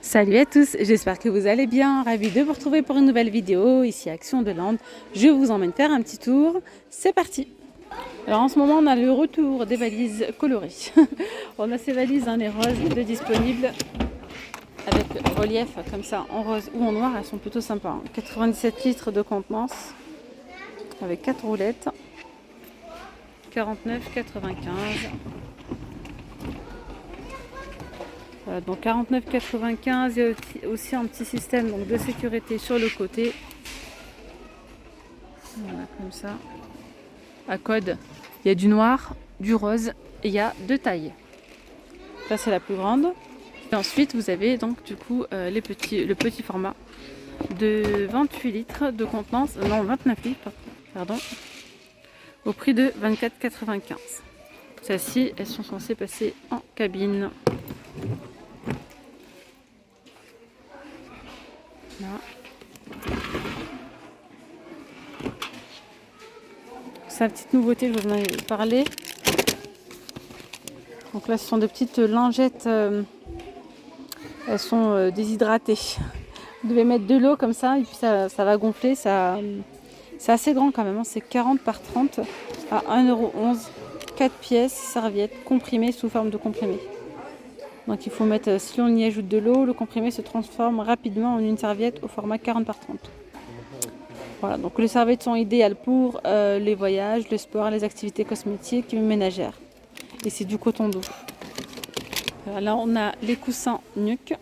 Salut à tous, j'espère que vous allez bien. Ravi de vous retrouver pour une nouvelle vidéo ici à Action de Land. Je vous emmène faire un petit tour. C'est parti. Alors en ce moment on a le retour des valises colorées. On a ces valises les roses de disponibles avec relief comme ça en rose ou en noir. Elles sont plutôt sympas. 97 litres de contenance avec 4 roulettes. 49,95. Voilà, donc 49,95, il y a aussi un petit système donc, de sécurité sur le côté. Voilà, comme ça. À code, il y a du noir, du rose et il y a deux tailles. Ça c'est la plus grande. Et ensuite vous avez donc du coup le petit format de 28 litres de contenance, non 29 litres, pardon, au prix de 24,95. Celles-ci, elles sont censées passer en cabine. Là. C'est la petite nouveauté, je vous en ai parlé. Donc là, ce sont des petites lingettes. Elles sont déshydratées. Vous devez mettre de l'eau comme ça et puis ça va gonfler. C'est assez grand quand même. Hein. C'est 40 par 30 à 1,11 €. 4 pièces, serviettes comprimées sous forme de comprimé. Donc il faut mettre, si on y ajoute de l'eau, le comprimé se transforme rapidement en une serviette au format 40 par 30. Voilà, donc les serviettes sont idéales pour les voyages, le sport, les activités cosmétiques et ménagères. Et c'est du coton doux. Alors là, on a les coussins Nuuk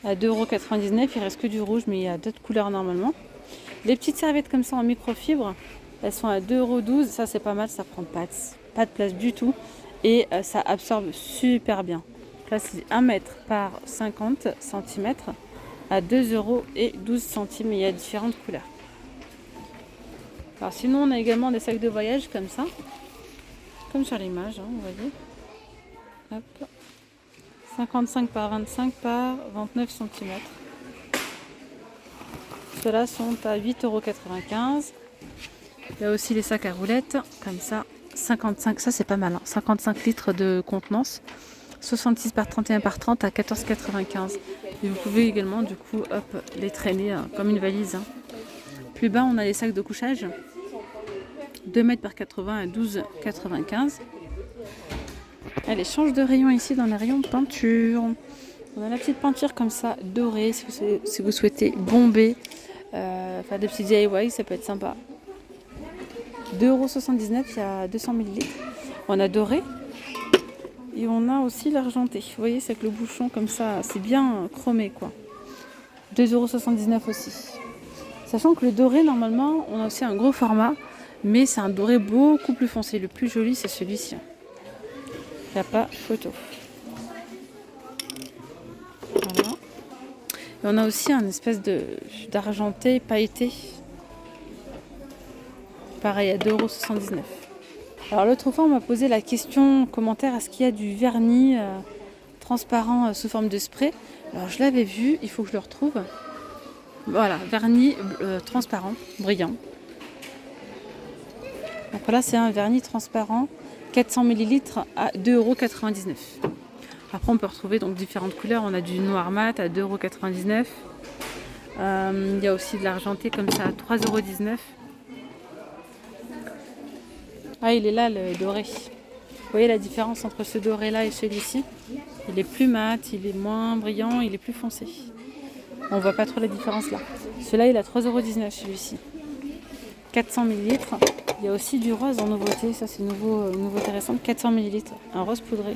à 2,99 €. Il reste que du rouge, mais il y a d'autres couleurs normalement. Les petites serviettes comme ça en microfibre, elles sont à 2,12 €. Ça, c'est pas mal, ça prend pas de place du tout. Et ça absorbe super bien. Là, c'est 1 mètre par 50 cm à 2,12 €. Il y a différentes couleurs. Alors sinon, on a également des sacs de voyage comme ça. Comme sur l'image, hein, vous voyez. Hop. 55 par 25 par 29 cm. Ceux-là sont à 8,95 €. Il y a aussi les sacs à roulettes, comme ça. 55, ça c'est pas mal. Hein. 55 litres de contenance. 66 par 31 par 30 à 14,95 €. Et vous pouvez également, du coup, les traîner comme une valise. Hein. Plus bas, on a les sacs de couchage. 2 mètres par 80 à 12,95 €. Allez, change de rayon ici dans les rayons peinture. On a la petite peinture comme ça, dorée, si vous souhaitez bomber, faire des petits DIY, ça peut être sympa. 2,79 €, il y a 200 ml. On a doré et on a aussi l'argenté. Vous voyez, c'est avec le bouchon comme ça, c'est bien chromé quoi. 2,79 € aussi. Sachant que le doré, normalement, on a aussi un gros format, mais c'est un doré beaucoup plus foncé. Le plus joli, c'est celui-ci. Il n'y a pas photo. Voilà. Et on a aussi un espèce d'argenté pailleté. Pareil, à 2,79 €. Alors l'autre fois, on m'a posé la question en commentaire, est-ce qu'il y a du vernis transparent sous forme de spray? Alors je l'avais vu, il faut que je le retrouve. Voilà, vernis transparent, brillant. Donc là, c'est un vernis transparent, 400 ml à 2,99 €. Après, on peut retrouver donc différentes couleurs. On a du noir mat à 2,99 €. Il y a aussi de l'argenté comme ça à 3,19 €. Ah, il est là le doré. Vous voyez la différence entre ce doré là et celui-ci? Il est plus mat, il est moins brillant, il est plus foncé. On voit pas trop la différence là. Celui-là, il est à 3,19 € celui-ci. 400 ml. Il y a aussi du rose en nouveauté. Ça, c'est nouveau intéressant. 400 ml. Un rose poudré.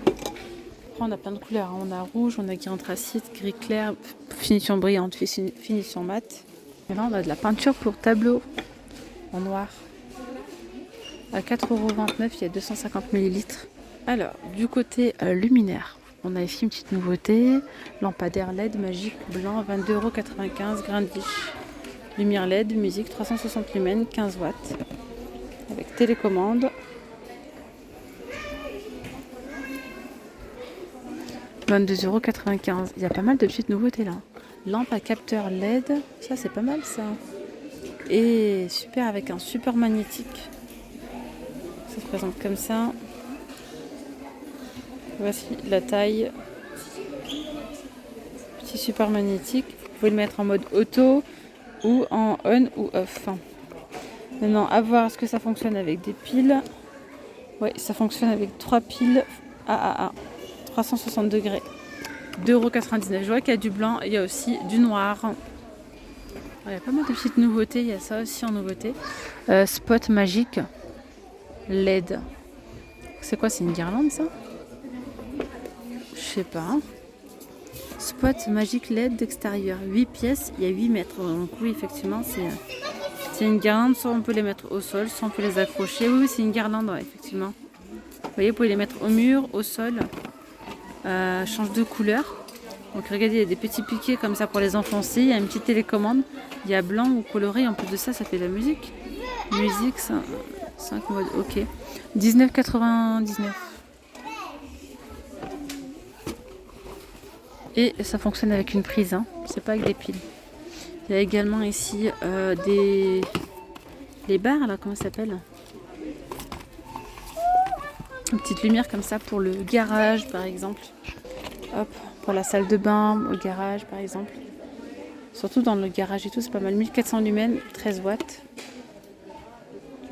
Après, on a plein de couleurs. On a rouge, on a gris anthracite, gris clair, finition brillante, finition mat. Et là, on a de la peinture pour tableau en noir. À 4,29 €, il y a 250 ml. Alors, du côté luminaire, on a ici une petite nouveauté. Lampadaire LED magique blanc, 22,95 €, grain de biche. Lumière LED, musique, 360 lumens, 15 watts. Avec télécommande. 22,95 €. Il y a pas mal de petites nouveautés là. Lampe à capteur LED, ça c'est pas mal ça. Et super avec un support magnétique. Ça se présente comme ça. Voici la taille. Petit support magnétique. Vous pouvez le mettre en mode auto ou en on ou off. Maintenant, à voir est-ce que ça fonctionne avec des piles. Oui, ça fonctionne avec 3 piles AAA. 360 degrés. 2,99 €. Je vois qu'il y a du blanc, il y a aussi du noir. Il y a pas mal de petites nouveautés, il y a ça aussi en nouveauté. Spot magique LED. C'est quoi, c'est une guirlande ça? Je sais pas. Spot magique LED d'extérieur. 8 pièces, il y a 8 mètres. Donc oui, effectivement, c'est une guirlande. Soit on peut les mettre au sol, soit on peut les accrocher. Oui, c'est une guirlande, ouais, effectivement. Vous voyez, vous pouvez les mettre au mur, au sol. Change de couleur. Donc regardez, il y a des petits piquets comme ça pour les enfoncer. Il y a une petite télécommande. Il y a blanc ou coloré. En plus de ça, ça fait de la musique. Musique, 5 modes, ok. 19,99 €. Et ça fonctionne avec une prise, hein. C'est pas avec des piles. Il y a également ici les barres, là, comment ça s'appelle? Une petite lumière comme ça pour le garage, par exemple. Hop, pour la salle de bain, au garage, par exemple. Surtout dans le garage et tout, c'est pas mal. 1400 lumens, 13 watts.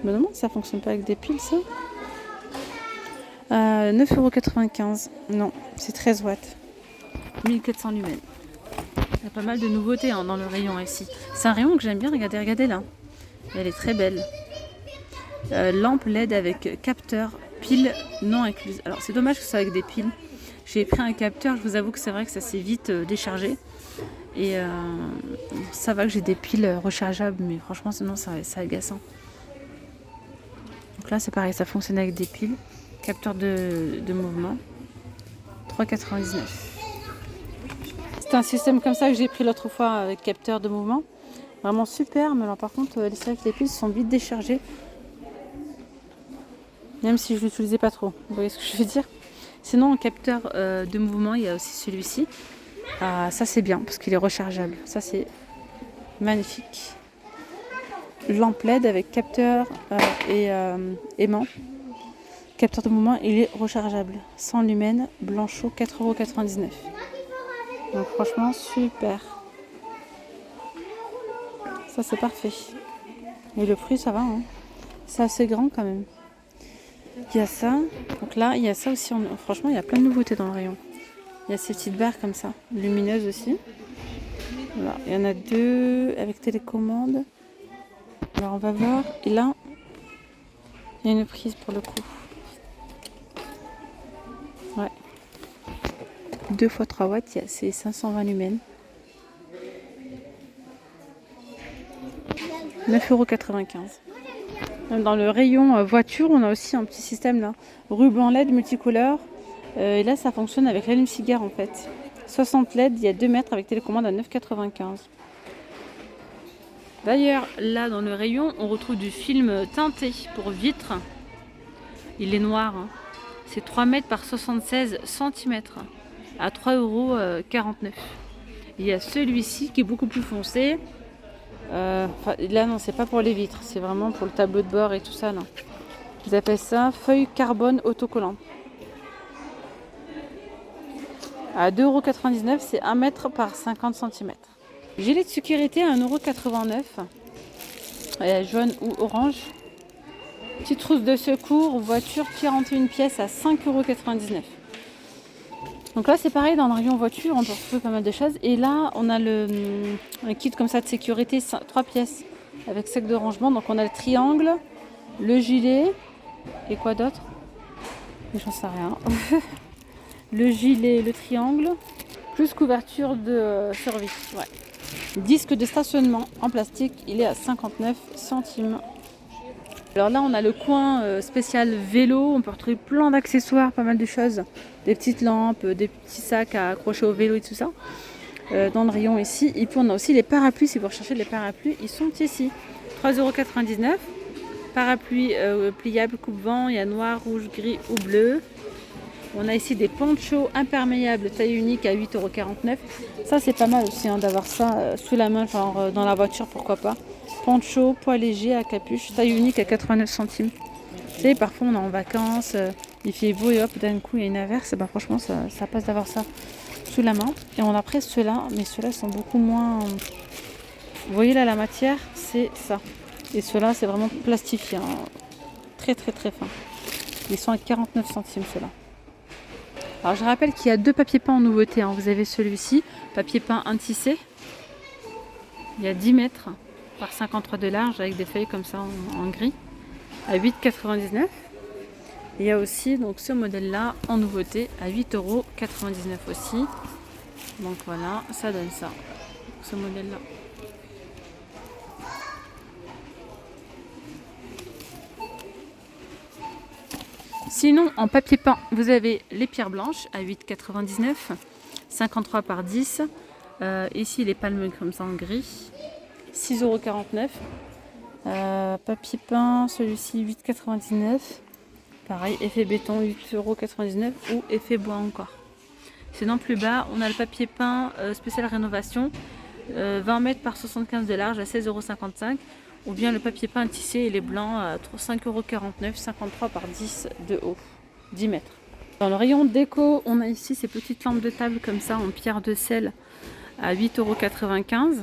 Je me demande si ça fonctionne pas avec des piles, ça. 9,95 €. Non, c'est 13 watts. 1400 lumens. Il y a pas mal de nouveautés dans le rayon ici. C'est un rayon que j'aime bien. Regardez là. Elle est très belle. Lampe LED avec capteur, pile non incluse. Alors c'est dommage que ce soit avec des piles. J'ai pris un capteur, je vous avoue que c'est vrai que ça s'est vite déchargé. Et ça va que j'ai des piles rechargeables, mais franchement sinon c'est agaçant. Donc là c'est pareil, ça fonctionne avec des piles. Capteur de mouvement. 3,99 €. C'est un système comme ça que j'ai pris l'autre fois avec capteur de mouvement. Vraiment super, mais alors par contre les vrai que les piles sont vite déchargées. Même si je ne l'utilisais pas trop. Vous voyez ce que je veux dire? Sinon en capteur de mouvement, il y a aussi celui-ci. Ça c'est bien parce qu'il est rechargeable. Ça c'est magnifique. Lampe LED avec capteur et aimant. Capteur de mouvement, il est rechargeable. 100 lumens, blanc chaud, 4,99 €. Donc franchement super. Ça c'est parfait. Et le prix ça va, hein. C'est assez grand quand même. Il y a ça. Donc là il y a ça aussi. Franchement il y a plein de nouveautés dans le rayon. Il y a ces petites barres comme ça, lumineuses aussi. Voilà. Il y en a 2 avec télécommande. Alors on va voir. Et là, il y a une prise pour le coup. Ouais. 2 x 3 watts, c'est 520 lumens. 9,95 €. Dans le rayon voiture, on a aussi un petit système là. Ruban LED multicolore. Et là, ça fonctionne avec l'allume-cigare en fait. 60 LED, il y a 2 mètres avec télécommande à 9,95 €. D'ailleurs, là dans le rayon, on retrouve du film teinté pour vitres. Il est noir, hein. C'est 3 mètres par 76 cm à 3,49 €. Il y a celui-ci qui est beaucoup plus foncé. Là, non, c'est pas pour les vitres, c'est vraiment pour le tableau de bord et tout ça. Là. Ils appellent ça feuille carbone autocollant. À 2,99 €, c'est 1 mètre par 50 cm. Gilet de sécurité à 1,89 €. Jaune ou orange. Petite trousse de secours, voiture 41 pièces à 5,99 €. Donc là c'est pareil, dans le rayon voiture on peut retrouver pas mal de choses. Et là on a un kit comme ça de sécurité, 3 pièces avec sac de rangement. Donc on a le triangle, le gilet et quoi d'autre? J'en sais rien. Le gilet, le triangle, plus couverture de survie. Ouais. Disque de stationnement en plastique, il est à 59 centimes. Alors là on a le coin spécial vélo, on peut retrouver plein d'accessoires, pas mal de choses, des petites lampes, des petits sacs à accrocher au vélo et tout ça. Dans le rayon ici, et puis on a aussi les parapluies, si vous recherchez les parapluies, ils sont ici. 3,99 €. Parapluie pliable coupe-vent, il y a noir, rouge, gris ou bleu. On a ici des ponchos imperméables taille unique à 8,49 €. Ça c'est pas mal aussi hein, d'avoir ça sous la main, genre dans la voiture, pourquoi pas. Poncho, poids léger à capuche, taille unique à 89 centimes. Vous savez, parfois on est en vacances, il fait beau et hop, d'un coup il y a une averse. Bah, franchement, ça passe d'avoir ça sous la main. Et on a après ceux-là, mais ceux-là sont beaucoup moins... Vous voyez là, la matière, c'est ça. Et ceux-là, c'est vraiment plastifié, hein. Très très très fin. Ils sont à 49 centimes ceux-là. Alors je rappelle qu'il y a 2 papiers peints en nouveauté, hein. Vous avez celui-ci, papier peint intissé. Il y a 10 mètres par 53 de large avec des feuilles comme ça en gris à 8,99 €. Il y a aussi donc ce modèle-là en nouveauté à 8,99 € aussi. Donc voilà, ça donne ça, ce modèle-là. Sinon, en papier peint, vous avez les pierres blanches à 8,99 €, 53 par 10. Ici, les palmes comme ça en gris, 6,49 €. Papier peint, celui-ci 8,99 €. Pareil, effet béton 8,99 € ou effet bois encore. Sinon, plus bas, on a le papier peint spécial rénovation, 20 mètres par 75 de large à 16,55 €. Ou bien le papier peint tissé et les blancs à 5,49 €, 53 par 10 de haut, 10 mètres. Dans le rayon déco, on a ici ces petites lampes de table comme ça en pierre de sel à 8,95 €.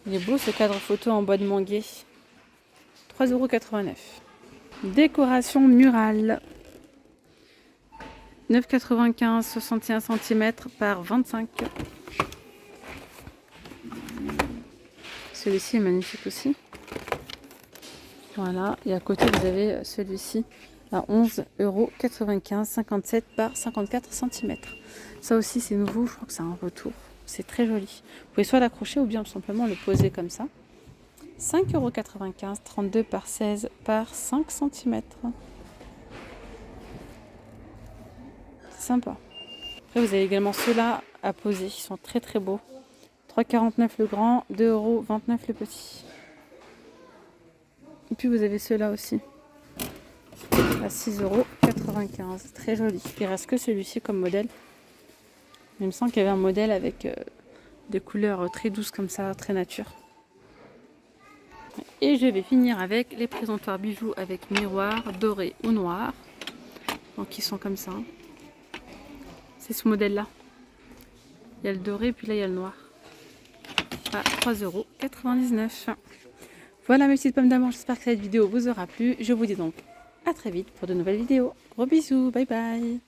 Il est beau ce cadre photo en bois de manguier, 3,89 €. Décoration murale, 9,95 €, 61 cm par 25. Celui-ci est magnifique aussi. Voilà, et à côté vous avez celui-ci à 11,95 €, 57 par 54 cm. Ça aussi c'est nouveau, je crois que c'est un retour. C'est très joli. Vous pouvez soit l'accrocher ou bien simplement le poser comme ça. 5,95 €, 32 par 16 par 5 cm. C'est sympa. Après vous avez également ceux-là à poser, ils sont très très beaux. 3,49 € le grand, 2,29 € le petit. Et puis vous avez ceux-là aussi à 6,95 €. Très joli. Il reste que celui-ci comme modèle. Il me semble qu'il y avait un modèle avec des couleurs très douces comme ça, très nature. Et je vais finir avec les présentoirs bijoux avec miroir doré ou noir. Donc ils sont comme ça. C'est ce modèle-là. Il y a le doré, puis là il y a le noir. À 3,99 €. Voilà mes petites pommes d'amour, j'espère que cette vidéo vous aura plu. Je vous dis donc à très vite pour de nouvelles vidéos. Gros bisous, bye bye.